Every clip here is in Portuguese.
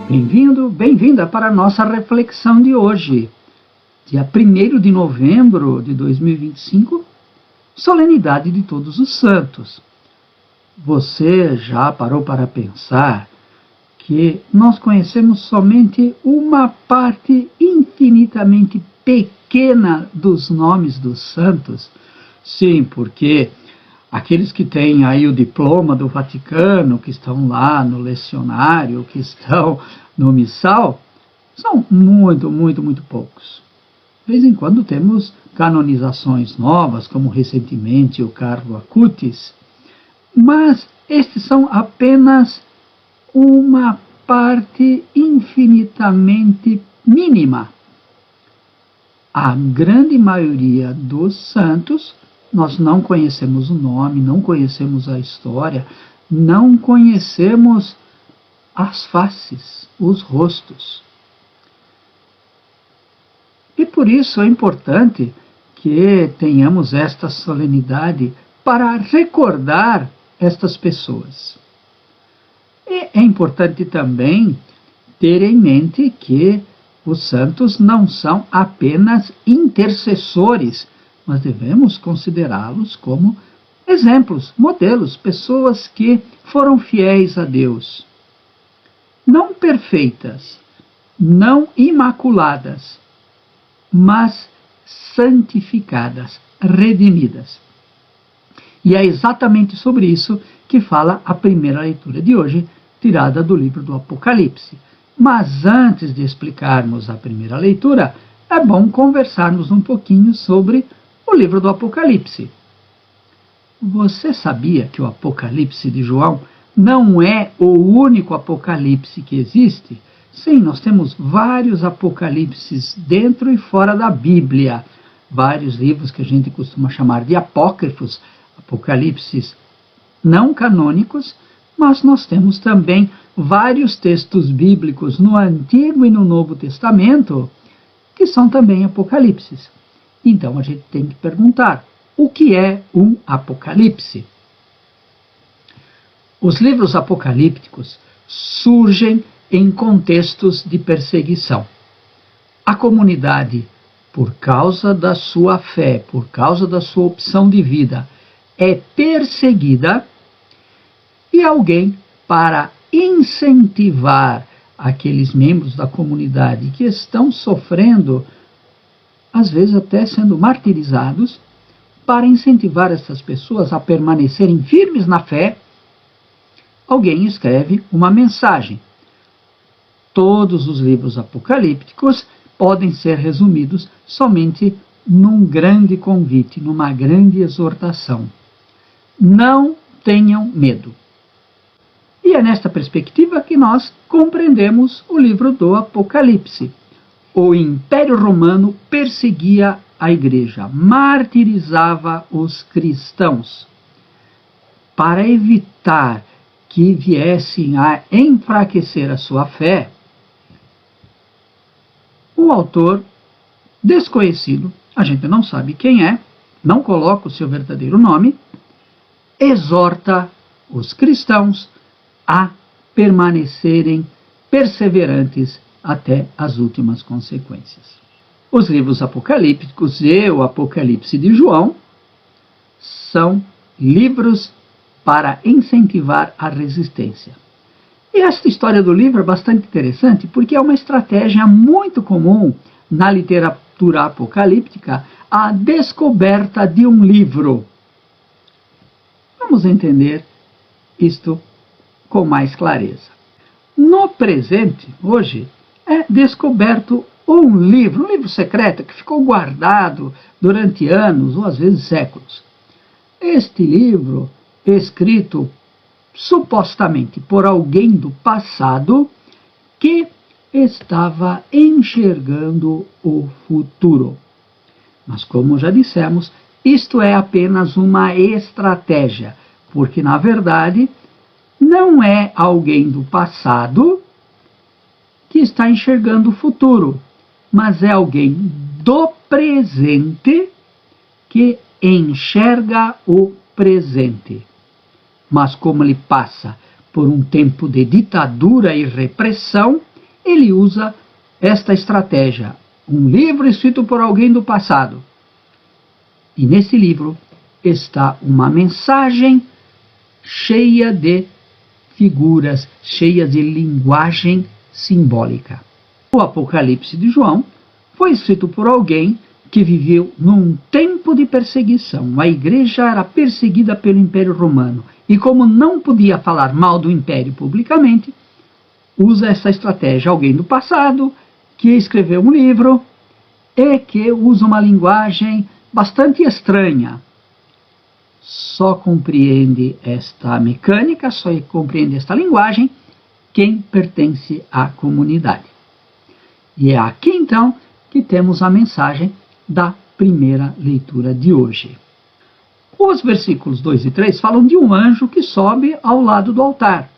Bem-vindo, bem-vinda para a nossa reflexão de hoje, dia 1º de novembro de 2025, solenidade de Todos os Santos. Você já parou para pensar que nós conhecemos somente uma parte infinitamente pequena dos nomes dos santos? Sim, porque aqueles que têm aí o diploma do Vaticano, que estão lá no lecionário, que estão no missal, são muito poucos. De vez em quando temos canonizações novas, como recentemente o Carlo Acutis, mas estes são apenas uma parte infinitamente mínima. A grande maioria dos santos, nós não conhecemos o nome, não conhecemos a história, não conhecemos as faces, os rostos. E por isso é importante que tenhamos esta solenidade para recordar estas pessoas. E é importante também ter em mente que os santos não são apenas intercessores, mas devemos considerá-los como exemplos, modelos, pessoas que foram fiéis a Deus. Não perfeitas, não imaculadas, mas santificadas, redimidas. E é exatamente sobre isso que fala a primeira leitura de hoje, tirada do livro do Apocalipse. Mas antes de explicarmos a primeira leitura, é bom conversarmos um pouquinho sobre o livro do Apocalipse. Você sabia que o Apocalipse de João não é o único Apocalipse que existe? Sim, nós temos vários Apocalipses dentro e fora da Bíblia. Vários livros que a gente costuma chamar de apócrifos, Apocalipses não canônicos, mas nós temos também vários textos bíblicos no Antigo e no Novo Testamento que são também apocalipses. Então a gente tem que perguntar, o que é um apocalipse? Os livros apocalípticos surgem em contextos de perseguição. A comunidade, por causa da sua fé, por causa da sua opção de vida, é perseguida, e alguém, para incentivar aqueles membros da comunidade que estão sofrendo, às vezes até sendo martirizados, para incentivar essas pessoas a permanecerem firmes na fé, alguém escreve uma mensagem. Todos os livros apocalípticos podem ser resumidos somente num grande convite, numa grande exortação. Não tenham medo. E é nesta perspectiva que nós compreendemos o livro do Apocalipse. O Império Romano perseguia a igreja, martirizava os cristãos. Para evitar que viessem a enfraquecer a sua fé, o autor desconhecido, a gente não sabe quem é, não coloca o seu verdadeiro nome, exorta os cristãos a permanecerem perseverantes até as últimas consequências. Os livros apocalípticos e o Apocalipse de João são livros para incentivar a resistência. E esta história do livro é bastante interessante porque é uma estratégia muito comum na literatura apocalíptica, a descoberta de um livro. Vamos entender isto com mais clareza. No presente, hoje, é descoberto um livro secreto que ficou guardado durante anos ou às vezes séculos. Este livro, escrito supostamente por alguém do passado que estava enxergando o futuro. Mas, como já dissemos, isto é apenas uma estratégia, porque, na verdade, não é alguém do passado que está enxergando o futuro, mas é alguém do presente que enxerga o presente. Mas como ele passa por um tempo de ditadura e repressão, ele usa esta estratégia. Um livro escrito por alguém do passado. E nesse livro está uma mensagem cheia de figuras, cheia de linguagem simbólica. O Apocalipse de João foi escrito por alguém que viveu num tempo de perseguição. A igreja era perseguida pelo Império Romano. E como não podia falar mal do Império publicamente, usa essa estratégia. Alguém do passado que escreveu um livro e que usa uma linguagem bastante estranha. Só compreende esta mecânica, só compreende esta linguagem quem pertence à comunidade. E é aqui então que temos a mensagem da primeira leitura de hoje. Os versículos 2 e 3 falam de um anjo que sobe ao lado do altar.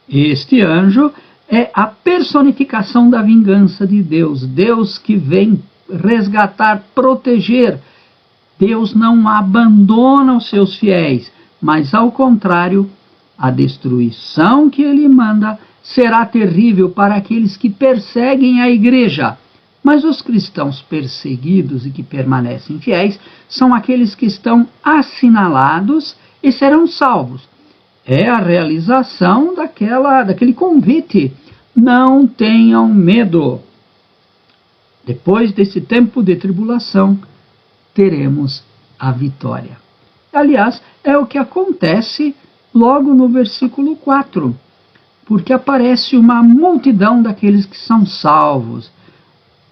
Este anjo é a personificação da vingança de Deus, Deus que vem resgatar, proteger. Deus não abandona os seus fiéis, mas ao contrário, a destruição que ele manda será terrível para aqueles que perseguem a igreja. Mas os cristãos perseguidos e que permanecem fiéis são aqueles que estão assinalados e serão salvos. É a realização daquele convite. Não tenham medo. Depois desse tempo de tribulação, teremos a vitória. Aliás, é o que acontece logo no versículo 4, porque aparece uma multidão daqueles que são salvos.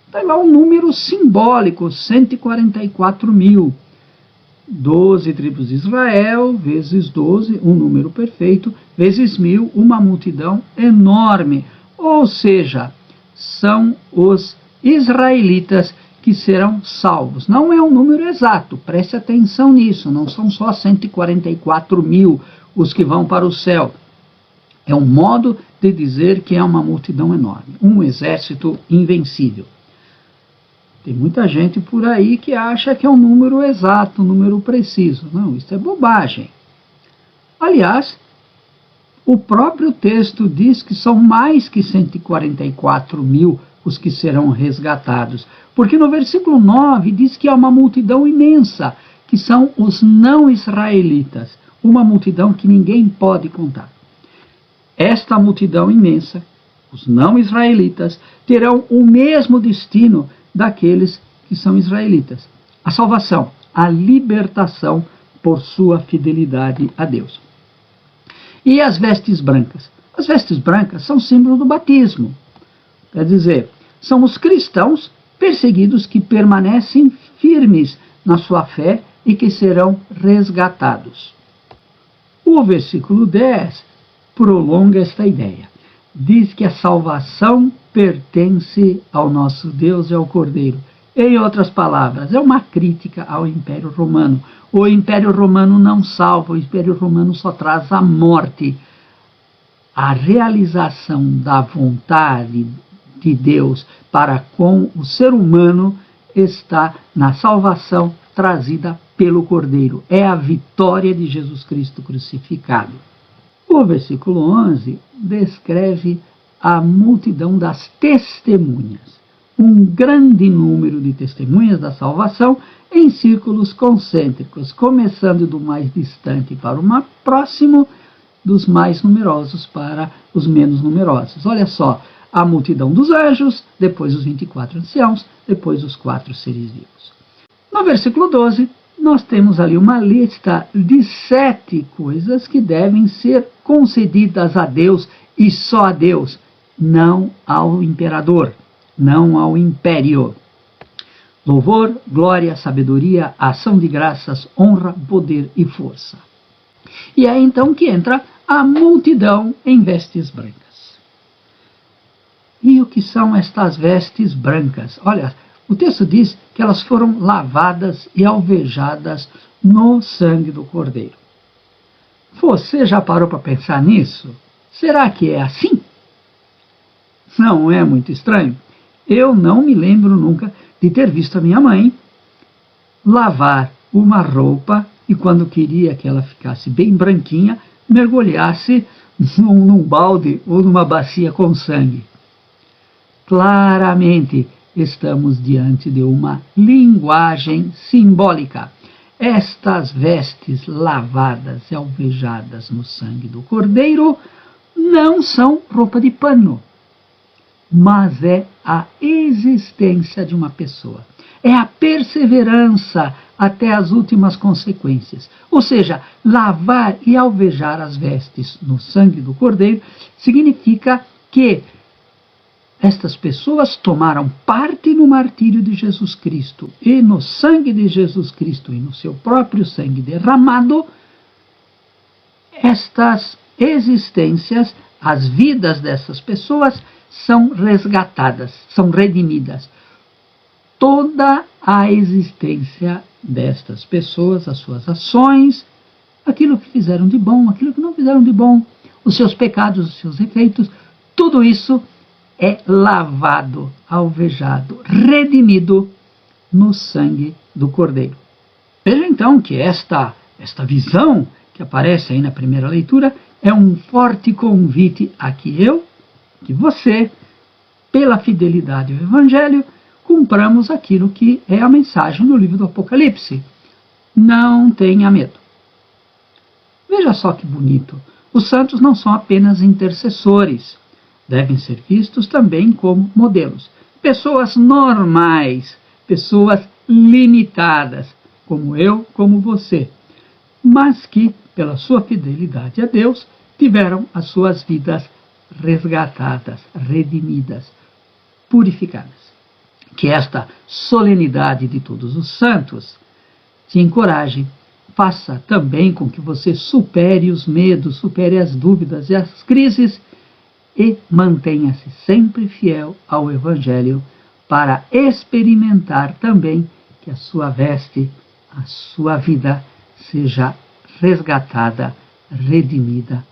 Está lá um número simbólico, 144 mil. 12 tribos de Israel, vezes 12, um número perfeito, vezes 1000, uma multidão enorme. Ou seja, são os israelitas que serão salvos. Não é um número exato, preste atenção nisso, não são só 144 mil os que vão para o céu. É um modo de dizer que é uma multidão enorme, um exército invencível. Tem muita gente por aí que acha que é um número exato, um número preciso. Não, isso é bobagem. Aliás, o próprio texto diz que são mais que 144 mil os que serão resgatados. Porque no versículo 9 diz que há uma multidão imensa, que são os não israelitas. Uma multidão que ninguém pode contar. Esta multidão imensa, os não israelitas, terão o mesmo destino daqueles que são israelitas. A salvação, a libertação por sua fidelidade a Deus. E as vestes brancas? As vestes brancas são símbolo do batismo. Quer dizer, são os cristãos perseguidos que permanecem firmes na sua fé e que serão resgatados. O versículo 10 prolonga esta ideia. Diz que a salvação pertence ao nosso Deus e ao Cordeiro. Em outras palavras, é uma crítica ao Império Romano. O Império Romano não salva, o Império Romano só traz a morte. A realização da vontade de Deus para com o ser humano está na salvação trazida pelo Cordeiro. É a vitória de Jesus Cristo crucificado. O versículo 11 descreve a multidão das testemunhas. Um grande número de testemunhas da salvação em círculos concêntricos, começando do mais distante para o mais próximo, dos mais numerosos para os menos numerosos. Olha só, a multidão dos anjos, depois os 24 anciãos, depois os 4 seres vivos. No versículo 12, nós temos ali uma lista de 7 coisas que devem ser concedidas a Deus e só a Deus, não ao imperador, não ao império. Louvor, glória, sabedoria, ação de graças, honra, poder e força. E é então que entra a multidão em vestes brancas. E o que são estas vestes brancas? Olha, o texto diz que elas foram lavadas e alvejadas no sangue do Cordeiro. Você já parou para pensar nisso? Será que é assim? Não é muito estranho? Eu não me lembro nunca de ter visto a minha mãe lavar uma roupa e quando queria que ela ficasse bem branquinha, mergulhasse num balde ou numa bacia com sangue. claramente estamos diante de uma linguagem simbólica. Estas vestes lavadas e alvejadas no sangue do Cordeiro não são roupa de pano, mas é a existência de uma pessoa. É a perseverança até as últimas consequências. Ou seja, lavar e alvejar as vestes no sangue do Cordeiro significa que estas pessoas tomaram parte no martírio de Jesus Cristo e no sangue de Jesus Cristo e no seu próprio sangue derramado, estas existências, as vidas dessas pessoas são resgatadas, são redimidas. Toda a existência destas pessoas, as suas ações, aquilo que fizeram de bom, aquilo que não fizeram de bom, os seus pecados, os seus defeitos, tudo isso é lavado, alvejado, redimido no sangue do Cordeiro. Veja então que esta visão que aparece aí na primeira leitura é um forte convite a que eu, que você, pela fidelidade ao Evangelho, cumpramos aquilo que é a mensagem do livro do Apocalipse. Não tenha medo. Veja só que bonito. Os santos não são apenas intercessores. Devem ser vistos também como modelos. Pessoas normais, pessoas limitadas, como eu, como você, mas que, pela sua fidelidade a Deus, tiveram as suas vidas resgatadas, redimidas, purificadas. Que esta solenidade de todos os santos te encoraje, faça também com que você supere os medos, supere as dúvidas e as crises e mantenha-se sempre fiel ao Evangelho para experimentar também que a sua veste, a sua vida seja resgatada, redimida,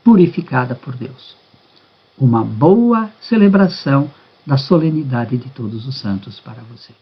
purificada por Deus. Uma boa celebração da solenidade de todos os santos para você.